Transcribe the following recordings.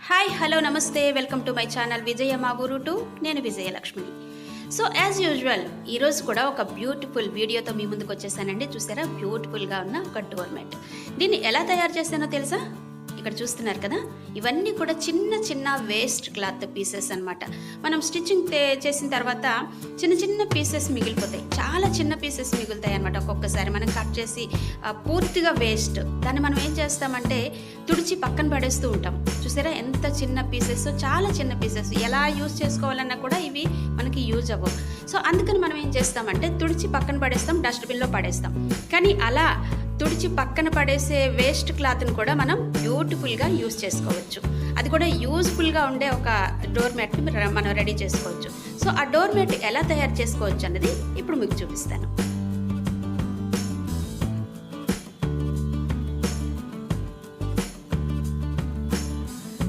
Hi hello నమస్తే welcome to my channel విజయ మా ఊరు టు నేను విజయలక్ష్మిని. సో యాజ్ యూజువల్ ఈరోజు కూడా ఒక బ్యూటిఫుల్ వీడియోతో మీ ముందుకు వచ్చేసానండి. చూసారా, బ్యూటిఫుల్గా ఉన్న ఒక డోర్ మ్యాట్. దీన్ని ఎలా తయారు చేశానో తెలుసా? ఇక్కడ చూస్తున్నారు కదా, ఇవన్నీ కూడా చిన్న చిన్న వేస్ట్ క్లాత్ పీసెస్ అన్నమాట. మనం స్టిచ్చింగ్ చేసిన తర్వాత చిన్న చిన్న పీసెస్ మిగిలిపోతాయి, చాలా చిన్న పీసెస్ మిగులుతాయి అన్నమాట. ఒక్కొక్కసారి మనం కట్ చేసి పూర్తిగా వేస్ట్, దాన్ని మనం ఏం చేస్తామంటే తుడిచి పక్కన పడేస్తూ ఉంటాం. చూసారా ఎంత చిన్న పీసెస్, చాలా చిన్న పీసెస్. ఎలా యూజ్ చేసుకోవాలన్నా కూడా ఇవి మనకి యూజ్ అవ్వవు. సో అందుకని మనం ఏం చేస్తామంటే తుడిచి పక్కన పడేస్తాం, డస్ట్బిన్లో పడేస్తాం. కానీ అలా తుడిచి పక్కన పడేసే వేస్ట్ క్లాత్ని కూడా మనం బ్యూటిఫుల్గా యూజ్ చేసుకోవచ్చు. అది కూడా యూజ్ఫుల్గా ఉండే ఒక డోర్ మ్యాట్ని మనం రెడీ చేసుకోవచ్చు. సో ఆ డోర్ మ్యాట్ ఎలా తయారు చేసుకోవచ్చు అన్నది ఇప్పుడు మీకు చూపిస్తాను.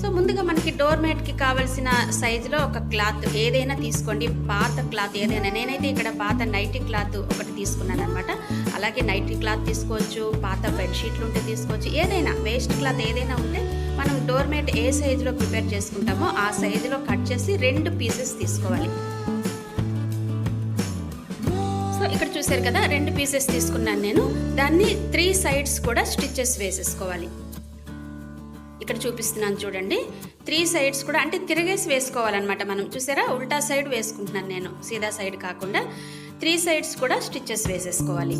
సో ముందుగా మనకి డోర్ మ్యాట్కి కావాల్సిన సైజులో ఒక క్లాత్ ఏదైనా తీసుకోండి, పాత క్లాత్ ఏదైనా. నేనైతే ఇక్కడ పాత నైటీ క్లాత్ ఒకటి తీసుకున్నాను అనమాట. అలాగే నైటీ క్లాత్ తీసుకోవచ్చు, పాత బెడ్షీట్లు ఉంటే తీసుకోవచ్చు, ఏదైనా వేస్ట్ క్లాత్ ఏదైనా ఉంటే మనం డోర్ మ్యాట్ ఏ సైజులో ప్రిపేర్ చేసుకుంటామో ఆ సైజులో కట్ చేసి 2 పీసెస్ తీసుకోవాలి. సో ఇక్కడ చూసారు కదా, 2 పీసెస్ తీసుకున్నాను నేను. దాన్ని 3 సైడ్స్ కూడా స్టిచెస్ వేసేసుకోవాలి. ఇక్కడ చూపిస్తున్నాను చూడండి, 3 సైడ్స్ కూడా అంటే తిరగేసి వేసుకోవాలన్నమాట మనం. చూసారా, ఉల్టా సైడ్ వేసుకుంటున్నాను నేను, సీదా సైడ్ కాకుండా 3 సైడ్స్ కూడా స్టిచెస్ వేసేసుకోవాలి.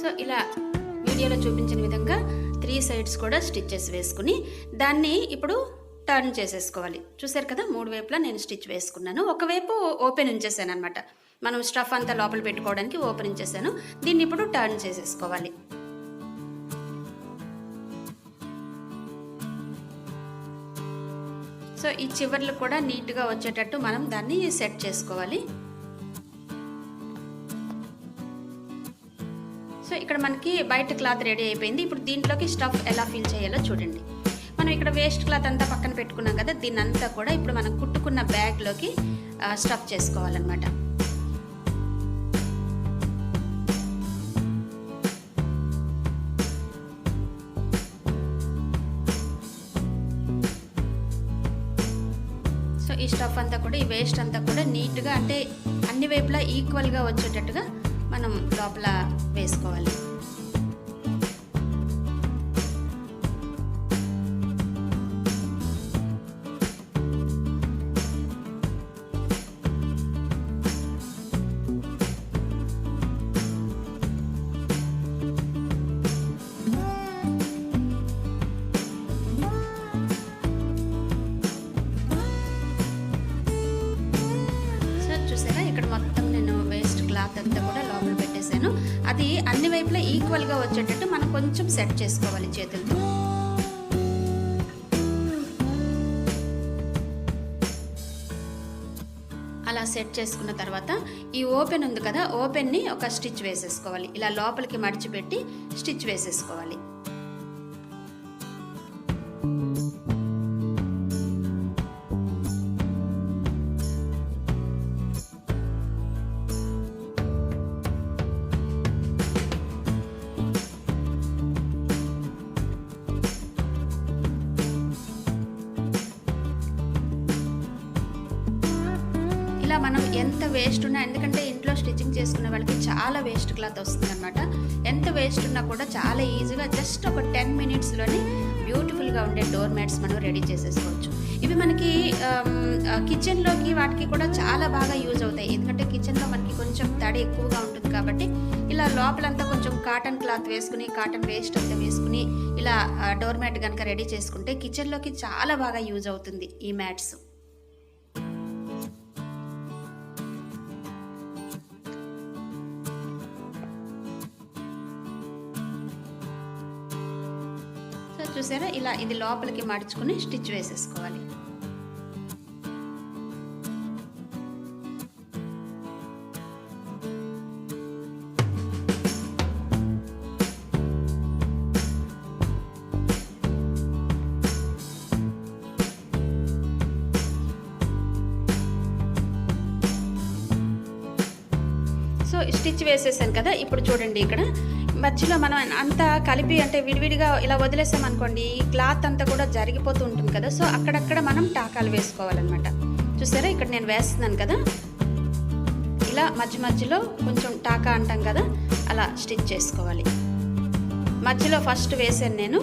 సో ఇలా వీడియోలో చూపించిన విధంగా 3 సైడ్స్ కూడా స్టిచెస్ వేసుకుని దాన్ని ఇప్పుడు టర్న్ చేసేసుకోవాలి. చూసారు కదా, 3 వైపులా నేను స్టిచ్ వేసుకున్నాను. ఒకవైపు ఓపెన్ ఉంచేసాను అనమాట, మనం స్టఫ్ అంతా లోపల పెట్టుకోవడానికి ఓపెన్ ఉంచేసాను. దీన్ని ఇప్పుడు టర్న్ చేసేసుకోవాలి. సో ఈ చివర్లు కూడా నీట్గా వచ్చేటట్టు మనం దాన్ని సెట్ చేసుకోవాలి. సో ఇక్కడ మనకి బయట క్లాత్ రెడీ అయిపోయింది. ఇప్పుడు దీంట్లోకి స్టఫ్ ఎలా ఫిల్ చేయాలో చూడండి. మనం ఇక్కడ వేస్ట్ క్లాత్ అంతా పక్కన పెట్టుకున్నాం కదా, దీన్ని అంతా కూడా ఇప్పుడు మనం కుట్టుకున్న బ్యాగ్లోకి స్టఫ్ చేసుకోవాలన్నమాట. సో ఈ స్టఫ్ అంతా కూడా, ఈ వేస్ట్ అంతా కూడా నీట్గా అంటే అన్ని వైపులా ఈక్వల్గా వచ్చేటట్టుగా మనం లోపల వేసుకోవాలి. సో చూసారా, ఇక్కడ మొత్తం నేను వేస్ట్ క్లాత్ అంతా కూడా లోపల పెట్టేశాను. అది అన్ని వైపులా ఈక్వల్గా వచ్చేటట్టు మనం కొంచెం సెట్ చేసుకోవాలి చేతులతో. అలా సెట్ చేసుకున్న తర్వాత ఈ ఓపెన్ ఉంది కదా, ఓపెన్ని ఒక స్టిచ్ వేసేసుకోవాలి. ఇలా లోపలికి మడిచిపెట్టి స్టిచ్ వేసేసుకోవాలి. ఇలా మనం ఎంత వేస్ట్ ఉన్నా, ఎందుకంటే ఇంట్లో స్టిచ్చింగ్ చేసుకునే వాళ్ళకి చాలా వేస్ట్ క్లాత్ వస్తుందన్నమాట. ఎంత వేస్ట్ ఉన్నా కూడా చాలా ఈజీగా జస్ట్ ఒక 10 మినిట్స్లోనే బ్యూటిఫుల్గా ఉండే డోర్ మ్యాట్స్ మనం రెడీ చేసేసుకోవచ్చు. ఇవి మనకి కిచెన్లోకి వాటికి కూడా చాలా బాగా యూజ్ అవుతాయి. ఎందుకంటే కిచెన్లో మనకి కొంచెం తడి ఎక్కువగా ఉంటుంది కాబట్టి ఇలా లోపలంతా కొంచెం కాటన్ క్లాత్ వేసుకుని, కాటన్ వేస్ట్ అంతా వేసుకుని ఇలా డోర్ మ్యాట్ కనుక రెడీ చేసుకుంటే కిచెన్లోకి చాలా బాగా యూజ్ అవుతుంది ఈ మ్యాట్స్. చూసారా ఇలా ఇది లోపలికి మడుచుకుని స్టిచ్ వేసేసుకోవాలి. సో స్టిచ్ వేసేసాను కదా. ఇప్పుడు చూడండి ఇక్కడ మధ్యలో మనం అంతా కలిపి అంటే విడివిడిగా ఇలా వదిలేసామనుకోండి క్లాత్ అంతా కూడా జరిగిపోతూ ఉంటుంది కదా. సో అక్కడక్కడ మనం టాకాలు వేసుకోవాలన్నమాట. చూసారా ఇక్కడ నేను వేస్తున్నాను కదా, ఇలా మధ్యలో కొంచెం టాకా అంటాం కదా, అలా స్టిచ్ చేసుకోవాలి. మధ్యలో ఫస్ట్ వేసాను నేను,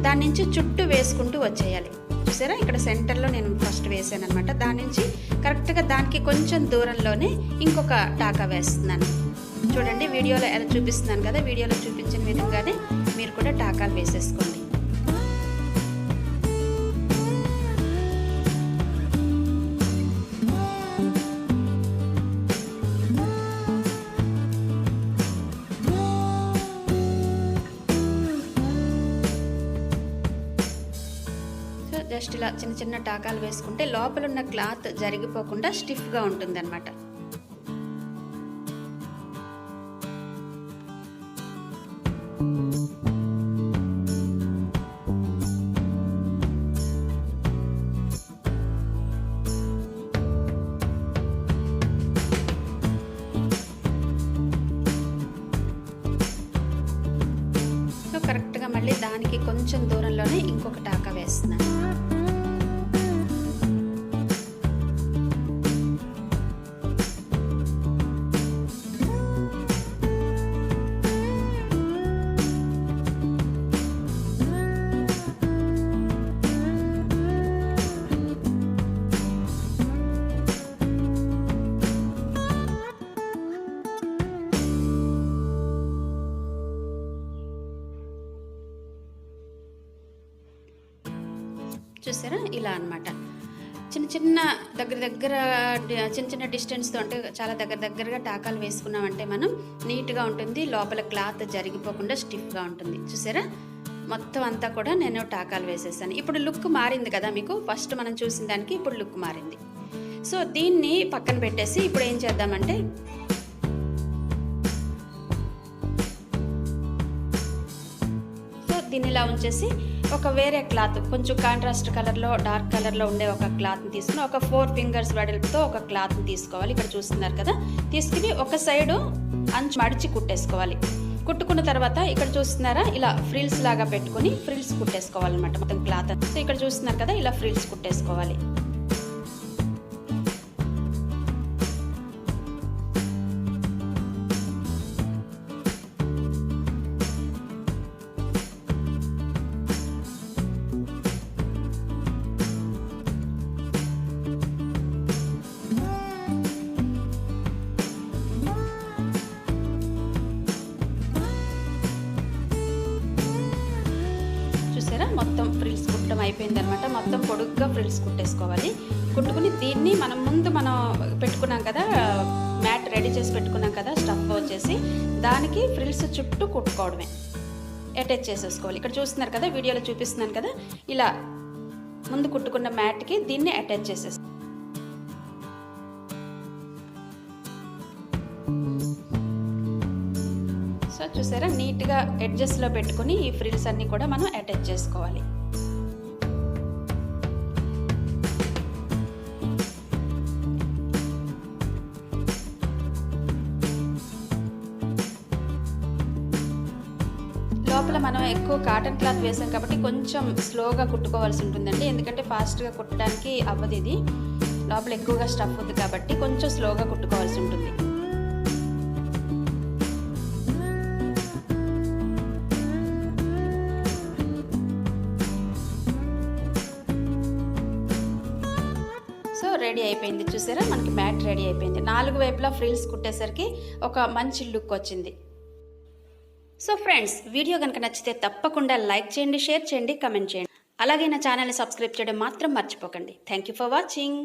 దాని నుంచి చుట్టూ వేసుకుంటూ వచ్చేయాలి. చూసారా ఇక్కడ సెంటర్లో నేను ఫస్ట్ వేసాను అనమాట. దాని నుంచి కరెక్ట్గా దానికి కొంచెం దూరంలోనే ఇంకొక టాకా వేస్తున్నాను. చూడండి వీడియోలో ఎలా చూపిస్తున్నాను కదా, వీడియోలో చూపించిన విధంగానే మీరు కూడా టాకాలు వేసేసుకోండి. జస్ట్ ఇలా చిన్న చిన్న టాకాలు వేసుకుంటే లోపల ఉన్న క్లాత్ జరిగిపోకుండా స్టిఫ్గా ఉంటుంది అనమాట. సో కరెక్ట్గా మళ్ళీ దానికి కొంచెం దూరంలోనే ఇంకొక టాకా వేస్తున్నాను. చూసారా ఇలా అన్నమాట. చిన్న చిన్న డిస్టెన్స్తో అంటే చాలా దగ్గరగా టాకాలు వేసుకున్నామంటే మనం నీట్గా ఉంటుంది, లోపల క్లాత్ జరిగిపోకుండా స్టిఫ్గా ఉంటుంది. చూసారా మొత్తం అంతా కూడా నేను టాకాలు వేసేసాను. ఇప్పుడు లుక్ మారింది కదా మీకు, ఫస్ట్ మనం చూసిన దానికి ఇప్పుడు లుక్ మారింది. సో దీన్ని పక్కన పెట్టేసి ఇప్పుడు ఏం చేద్దామంటే దీన్ని ఇలా ఉంచేసి ఒక వేరే క్లాత్ కొంచెం కాంట్రాస్ట్ కలర్లో డార్క్ కలర్లో ఉండే ఒక క్లాత్ని తీసుకుని ఒక 4 ఫింగర్స్ వెడల్పుతో ఒక క్లాత్ని తీసుకోవాలి. ఇక్కడ చూస్తున్నారు కదా, తీసుకుని ఒక సైడు అంచు మడిచి కుట్టేసుకోవాలి. కుట్టుకున్న తర్వాత ఇక్కడ చూస్తున్నారా ఇలా ఫ్రిల్స్ లాగా పెట్టుకుని ఫ్రిల్స్ కుట్టేసుకోవాలన్నమాట మొత్తం క్లాత్. సో ఇక్కడ చూస్తున్నారు కదా ఇలా ఫ్రిల్స్ కుట్టేసుకోవాలి. మొత్తం ఫ్రిల్స్ కుట్టడం అయిపోయింది అనమాట. మొత్తం పొడుగ్గా ఫ్రిల్స్ కుట్టేసుకోవాలి. కుట్టుకుని దీన్ని మనం పెట్టుకున్నాం కదా, మ్యాట్ రెడీ చేసి పెట్టుకున్నాం కదా స్టఫ్ వచ్చేసి, దానికి ఫ్రిల్స్ చుట్టూ కుట్టుకోవడమే, అటాచ్ చేసేసుకోవాలి. ఇక్కడ చూస్తున్నారు కదా వీడియోలో చూపిస్తున్నాను కదా, ఇలా ముందు కుట్టుకున్న మ్యాట్కి దీన్ని అటాచ్ చేసేసుకోవాలి. సో చూసారా నీట్గా ఎడ్జెస్లో పెట్టుకుని ఈ ఫ్రిల్స్ అన్నీ కూడా మనం అటాచ్ చేసుకోవాలి. లోపల మనం ఎక్కువ కాటన్ క్లాత్ వేసాం కాబట్టి కొంచెం స్లోగా కుట్టుకోవాల్సి ఉంటుందండి, ఎందుకంటే ఫాస్ట్గా కుట్టడానికి అవ్వదు. ఇది లోపల ఎక్కువగా స్టఫ్ ఉంది కాబట్టి కొంచెం స్లోగా కుట్టుకోవాల్సి ఉంటుంది. సో రెడీ అయిపోయింది. చూసారా మనకి మ్యాట్ రెడీ అయిపోయింది. 4 వైపులా ఫ్రిల్స్ కుట్టేసరికి ఒక మంచి లుక్ వచ్చింది. సో ఫ్రెండ్స్, వీడియో కనుక నచ్చితే తప్పకుండా లైక్ చేయండి, షేర్ చేయండి, కమెంట్ చేయండి. అలాగే నా ఛానల్ని సబ్స్క్రైబ్ చేయడం మాత్రం మర్చిపోకండి. Thank you for watching.